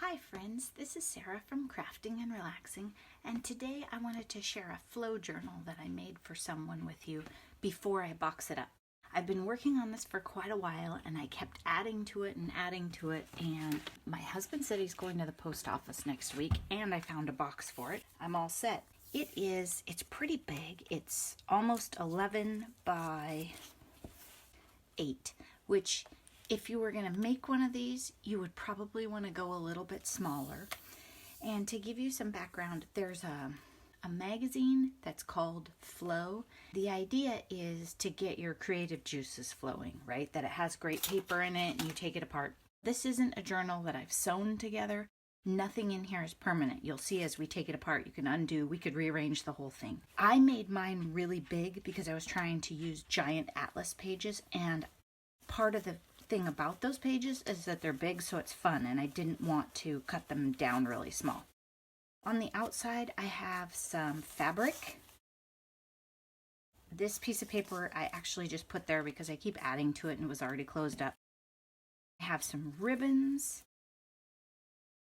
Hi friends, this is Sarah from Crafting and Relaxing, and today I wanted to share a flow journal that I made for someone with you before I box it up. I've been working on this for quite a while and I kept adding to it, and my husband said he's going to the post office next week and I found a box for it. I'm all set. It's pretty big. It's almost 11 by 8, which if you were going to make one of these, you would probably want to go a little bit smaller. And to give you some background, there's a magazine that's called Flow. The idea is to get your creative juices flowing, right? That it has great paper in it and you take it apart. This isn't a journal that I've sewn together. Nothing in here is permanent. You'll see as we take it apart, you can undo, we could rearrange the whole thing. I made mine really big because I was trying to use giant atlas pages, and part of the thing about those pages is that they're big, so it's fun, and I didn't want to cut them down really small. On the outside, I have some fabric. This piece of paper I actually just put there because I keep adding to it and it was already closed up. I have some ribbons.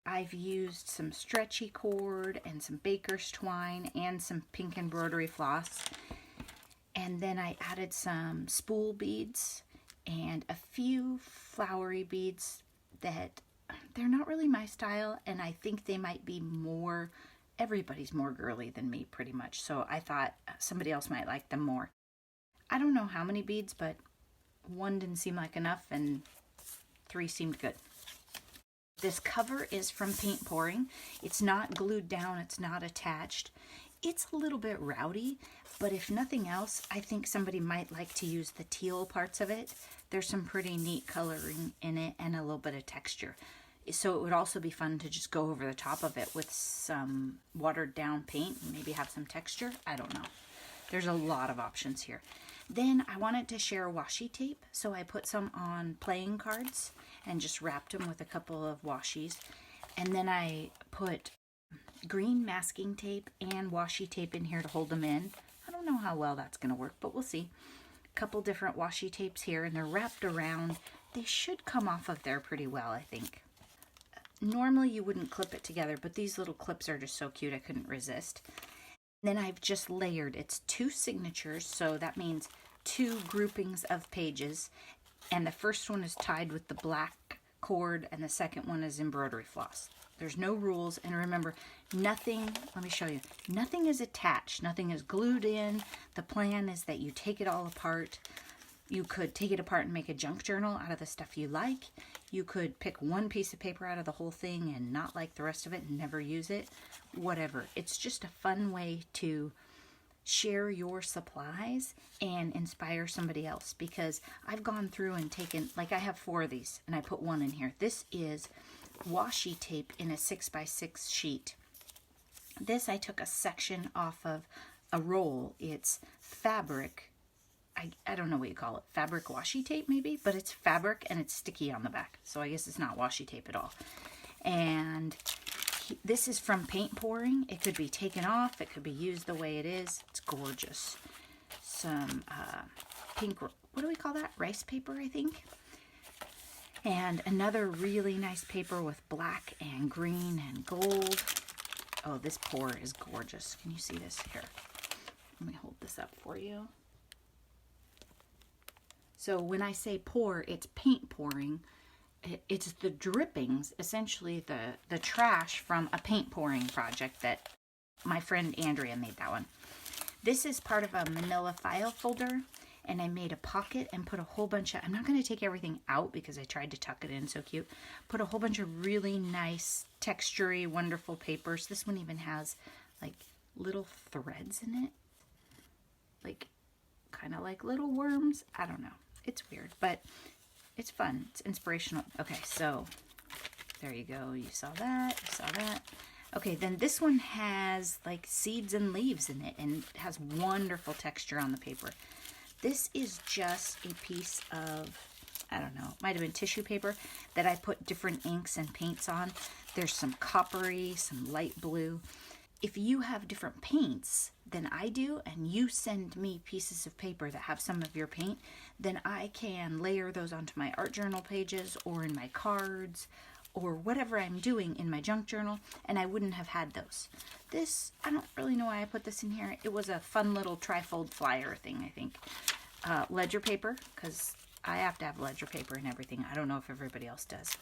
I've used some stretchy cord and some baker's twine and some pink embroidery floss. And then I added some spool beads and a few flowery beads that they're not really my style, and I think they might be everybody's more girly than me pretty much, so I thought somebody else might like them more. I don't know how many beads, but 1 didn't seem like enough and 3 seemed good. This cover is from paint pouring. It's not glued down, it's not attached. It's a little bit rowdy, but if nothing else, I think somebody might like to use the teal parts of it. There's some pretty neat coloring in it and a little bit of texture. So it would also be fun to just go over the top of it with some watered down paint and maybe have some texture. I don't know. There's a lot of options here. Then I wanted to share washi tape, so I put some on playing cards and just wrapped them with a couple of washies. And then I put green masking tape and washi tape in here to hold them in. I don't know how well that's going to work, but we'll see. A couple different washi tapes here, and they're wrapped around. They should come off of there pretty well, I think. Normally you wouldn't clip it together, but these little clips are just so cute I couldn't resist. Then I've just layered. It's 2 signatures, so that means 2 groupings of pages, and the first one is tied with the black cord and the second one is embroidery floss. There's no rules, and remember, nothing, let me show you, nothing is attached, nothing is glued in. The plan is that you take it all apart. You could take it apart and make a junk journal out of the stuff you like. You could pick one piece of paper out of the whole thing and not like the rest of it and never use it. Whatever. It's just a fun way to share your supplies and inspire somebody else, because I've gone through and taken, like I have 4 of these and I put 1 in here. This is washi tape in a 6x6 sheet. This I took a section off of a roll. It's fabric. I don't know what you call it. Fabric washi tape maybe, but it's fabric and it's sticky on the back. So I guess it's not washi tape at all. And this is from paint pouring. It could be taken off. It could be used the way it is. It's gorgeous. Some pink, what do we call that? Rice paper, I think. And another really nice paper with black and green and gold. Oh, this pour is gorgeous. Can you see this? Here, let me hold this up for you. So when I say pour, it's paint pouring. It's the drippings, essentially the trash from a paint pouring project that my friend Andrea made that one. This is part of a manila file folder, and I made a pocket and put a whole bunch of, I'm not going to take everything out because I tried to tuck it in so cute, put a whole bunch of really nice, textury, wonderful papers. This one even has like little threads in it, like kind of like little worms. I don't know. It's weird, but it's fun. It's inspirational. Okay, so there you go. You saw that. You saw that. Okay, then this one has like seeds and leaves in it, and it has wonderful texture on the paper. This is just a piece of, I don't know, it might have been tissue paper that I put different inks and paints on. There's some coppery, some light blue. If you have different paints than I do, and you send me pieces of paper that have some of your paint, then I can layer those onto my art journal pages or in my cards or whatever I'm doing in my junk journal, and I wouldn't have had those. This, I don't really know why I put this in here. It was a fun little trifold flyer thing, I think. Ledger paper, because I have to have ledger paper and everything. I don't know if everybody else does.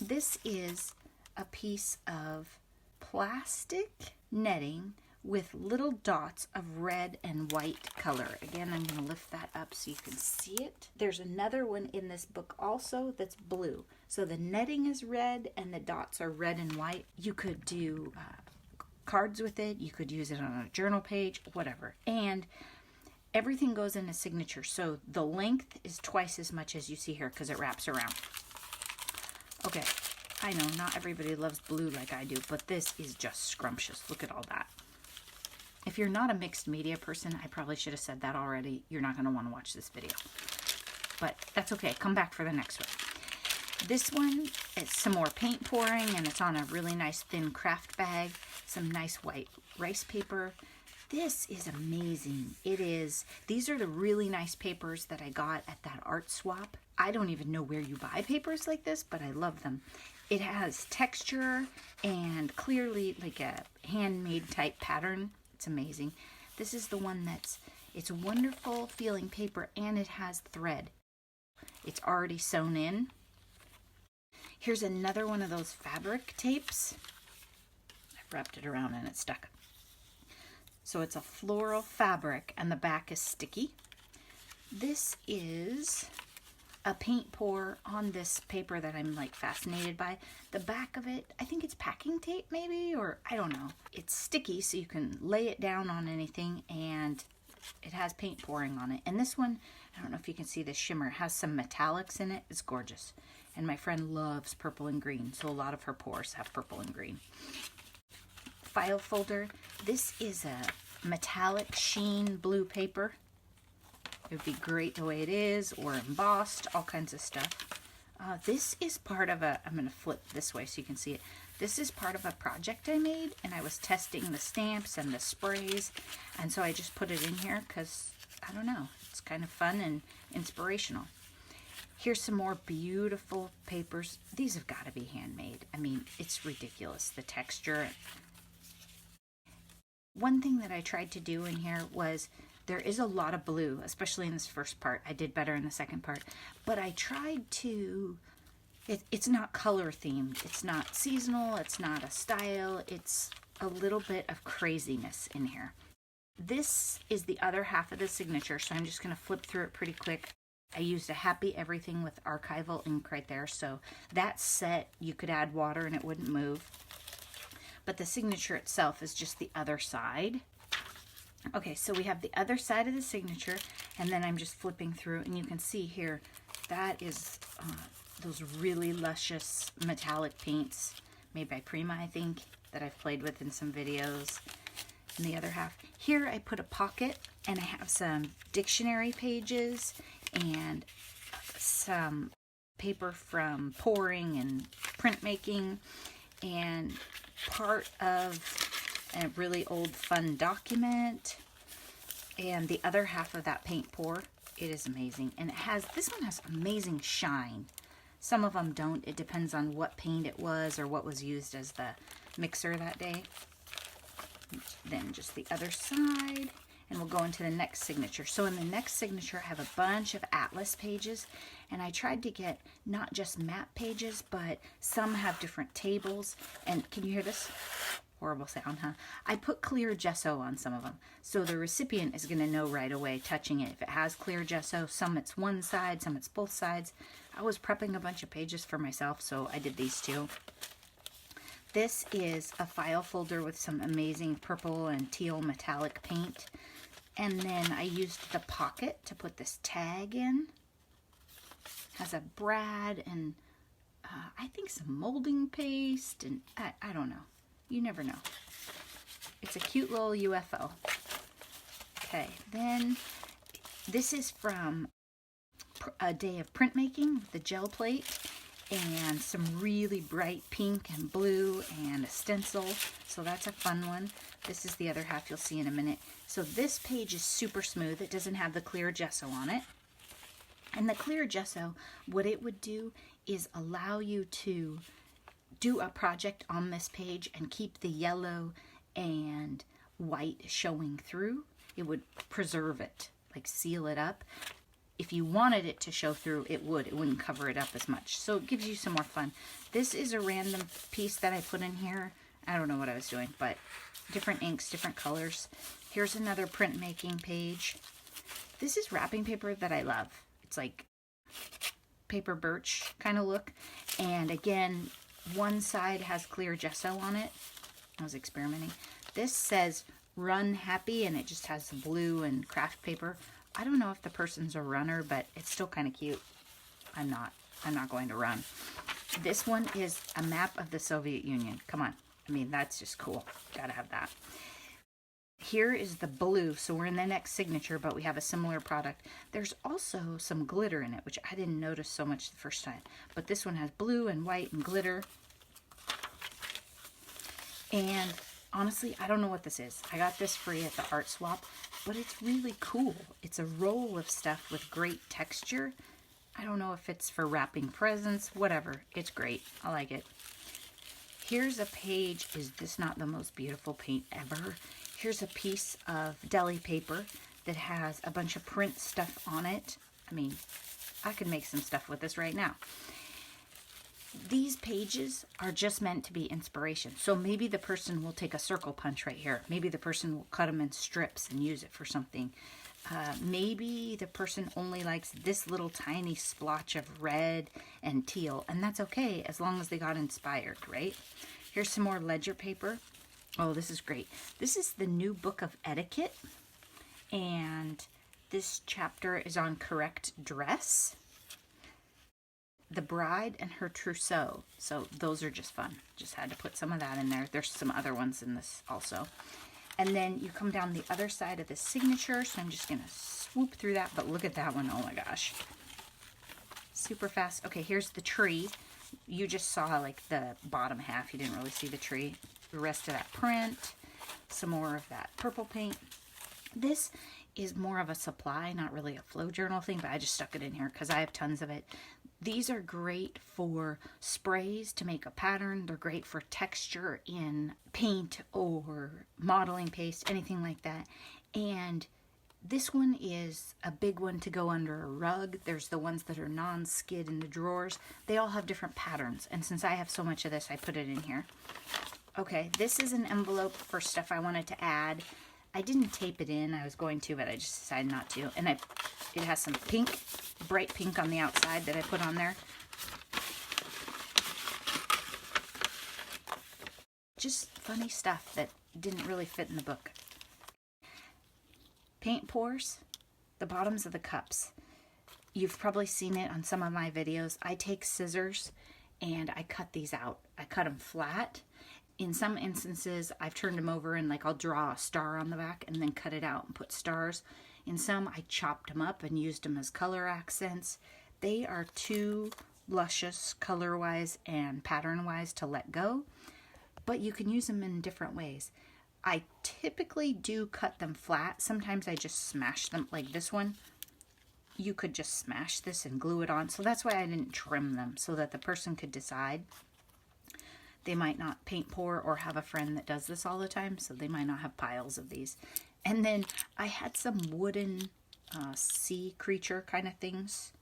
This is a piece of plastic netting with little dots of red and white color. Again, I'm going to lift that up so you can see it. There's another one in this book also that's blue. So the netting is red and the dots are red and white. You could do cards with it. You could use it on a journal page, whatever. And everything goes in a signature. So the length is twice as much as you see here because it wraps around. Okay, I know not everybody loves blue like I do, but this is just scrumptious. Look at all that. If you're not a mixed media person, I probably should have said that already. You're not going to want to watch this video. But that's okay. Come back for the next one. This one is some more paint pouring, and it's on a really nice thin craft bag. Some nice white rice paper. This is amazing. It is. These are the really nice papers that I got at that art swap. I don't even know where you buy papers like this, but I love them. It has texture and clearly like a handmade type pattern. It's amazing. This is the one it's wonderful feeling paper, and it has thread. It's already sewn in. Here's another one of those fabric tapes. I've wrapped it around and it's stuck. So it's a floral fabric and the back is sticky. This is a paint pour on this paper that I'm like fascinated by. The back of it, I think it's packing tape maybe, or I don't know. It's sticky so you can lay it down on anything, and it has paint pouring on it. And this one, I don't know if you can see the shimmer, it has some metallics in it. It's gorgeous. And my friend loves purple and green, so a lot of her pours have purple and green. File folder. This is a metallic sheen blue paper. It would be great the way it is, or embossed, all kinds of stuff. This is part of I'm going to flip this way so you can see it. This is part of a project I made, and I was testing the stamps and the sprays, and so I just put it in here because, I don't know, it's kind of fun and inspirational. Here's some more beautiful papers. These have got to be handmade. I mean, it's ridiculous, the texture. One thing that I tried to do in here was, there is a lot of blue, especially in this first part. I did better in the second part. But I tried to, it's not color themed. It's not seasonal. It's not a style. It's a little bit of craziness in here. This is the other half of the signature, so I'm just going to flip through it pretty quick. I used a Happy Everything with archival ink right there. So that set, you could add water and it wouldn't move. But the signature itself is just the other side. Okay, so we have the other side of the signature, and then I'm just flipping through, and you can see here, that is those really luscious metallic paints made by Prima, I think, that I've played with in some videos. And the other half. Here I put a pocket, and I have some dictionary pages and some paper from pouring and printmaking, and part of a really old fun document, and the other half of that paint pour. It is amazing, and this one has amazing shine. Some of them don't. It depends on what paint it was or what was used as the mixer that day. Then just the other side, and we'll go into the next signature. So in the next signature, I have a bunch of atlas pages, and I tried to get not just map pages, but some have different tables. And can you hear this? Horrible sound, huh? I put clear gesso on some of them, so the recipient is going to know right away touching it if it has clear gesso. Some it's one side, some it's both sides. I was prepping a bunch of pages for myself, so I did these two. This is a file folder with some amazing purple and teal metallic paint, and then I used the pocket to put this tag in. Has a brad and I think some molding paste, and I don't know. You never know. It's a cute little UFO. Okay, then this is from a day of printmaking, the gel plate, and some really bright pink and blue and a stencil. So that's a fun one. This is the other half you'll see in a minute. So this page is super smooth. It doesn't have the clear gesso on it. And the clear gesso, what it would do is allow you to do a project on this page and keep the yellow and white showing through, it would preserve it, like seal it up. If you wanted it to show through, it wouldn't cover it up as much. So it gives you some more fun. This is a random piece that I put in here. I don't know what I was doing, but different inks, different colors. Here's another printmaking page. This is wrapping paper that I love. It's like paper birch kind of look. And again, one side has clear gesso on it. I was experimenting. This says Run Happy, and it just has blue and craft paper. I don't know if the person's a runner, but it's still kind of cute. I'm not going to run. This one is a map of the Soviet Union. Come on. I mean, that's just cool. Gotta have that. Here is the blue. So we're in the next signature, but we have a similar product. There's also some glitter in it, which I didn't notice so much the first time. But this one has blue and white and glitter. And honestly, I don't know what this is. I got this free at the art swap, but it's really cool. It's a roll of stuff with great texture. I don't know if it's for wrapping presents, whatever. It's great. I like it. Here's a page. Is this not the most beautiful paint ever? Here's a piece of deli paper that has a bunch of print stuff on it. I mean, I could make some stuff with this right now. These pages are just meant to be inspiration. So maybe the person will take a circle punch right here. Maybe the person will cut them in strips and use it for something. Maybe the person only likes this little tiny splotch of red and teal, and that's okay as long as they got inspired, right? Here's some more ledger paper. Oh, this is great. This is the new book of etiquette, and this chapter is on correct dress. The bride and her trousseau. So those are just fun. Just had to put some of that in there. There's some other ones in this also. And then you come down the other side of the signature. So I'm just going to swoop through that. But look at that one. Oh my gosh. Super fast. Okay, here's the tree. You just saw like the bottom half. You didn't really see the tree. The rest of that print. Some more of that purple paint. This is more of a supply, not really a flow journal thing, but I just stuck it in here because I have tons of it. These are great for sprays to make a pattern. They're great for texture in paint or modeling paste, anything like that. And this one is a big one to go under a rug. There's the ones that are non-skid in the drawers. They all have different patterns. And since I have so much of this, I put it in here. Okay, this is an envelope for stuff I wanted to add. I didn't tape it in. I was going to, but I just decided not to. And it has some pink, bright pink on the outside that I put on there. Just funny stuff that didn't really fit in the book. Paint pours, the bottoms of the cups. You've probably seen it on some of my videos. I take scissors and I cut these out. I cut them flat. In some instances, I've turned them over and like I'll draw a star on the back and then cut it out and put stars. In some, I chopped them up and used them as color accents. They are too luscious color-wise and pattern-wise to let go, but you can use them in different ways. I typically do cut them flat. Sometimes I just smash them, like this one. You could just smash this and glue it on. So that's why I didn't trim them, so that the person could decide. They might not paint pour or have a friend that does this all the time, so they might not have piles of these. And then I had some wooden sea creature kind of things,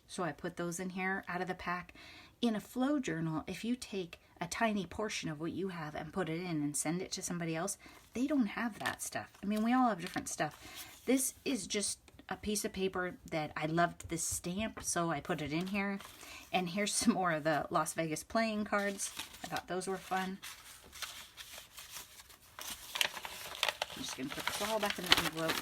so I put those in here out of the pack. In a flow journal, if you take a tiny portion of what you have and put it in and send it to somebody else, they don't have that stuff. I mean, we all have different stuff. This is just a piece of paper that I loved this stamp, so I put it in here. And here's some more of the Las Vegas playing cards. I thought those were fun. I'm just going to put this all back in the envelope.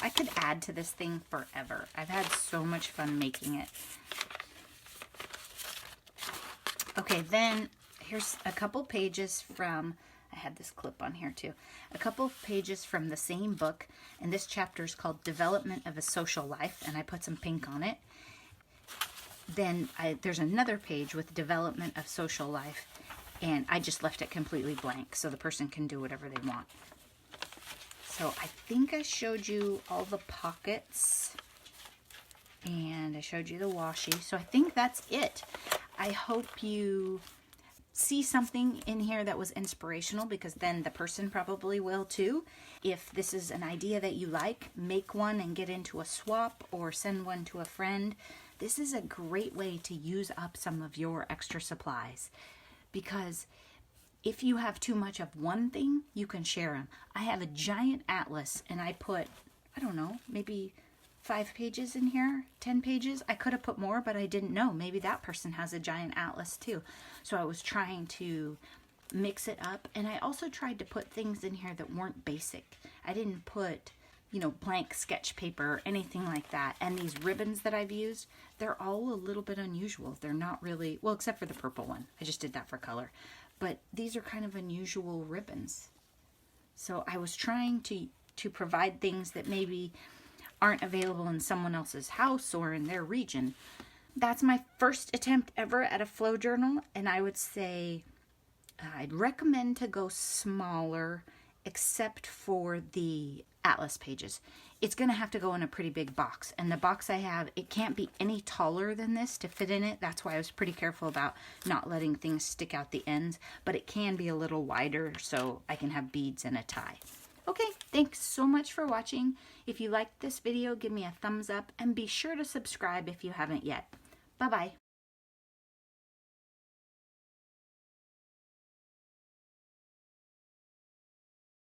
I could add to this thing forever. I've had so much fun making it. Okay, then here's a couple pages from, I had this clip on here too, a couple pages from the same book, and this chapter is called Development of a Social Life, and I put some pink on it. Then there's another page with Development of Social Life, and I just left it completely blank so the person can do whatever they want. So I think I showed you all the pockets, and I showed you the washi, so I think that's it. I hope you see something in here that was inspirational, because then the person probably will too. If this is an idea that you like, make one and get into a swap or send one to a friend. This is a great way to use up some of your extra supplies, because if you have too much of one thing, you can share them. I have a giant atlas and I put, I don't know, maybe 5 pages in here, 10 pages. I could have put more, but I didn't know. Maybe that person has a giant atlas too. So I was trying to mix it up, and I also tried to put things in here that weren't basic. I didn't put, you know, blank sketch paper or anything like that. And these ribbons that I've used, they're all a little bit unusual. They're not really, well, except for the purple one. I just did that for color. But these are kind of unusual ribbons. So I was trying to provide things that maybe aren't available in someone else's house or in their region. That's my first attempt ever at a flow journal, and I would say I'd recommend to go smaller, except for the atlas pages. It's going to have to go in a pretty big box, and the box I have, it can't be any taller than this to fit in it. That's why I was pretty careful about not letting things stick out the ends, but it can be a little wider so I can have beads and a tie. Okay, thanks so much for watching. If you liked this video, give me a thumbs up and be sure to subscribe if you haven't yet. Bye-bye.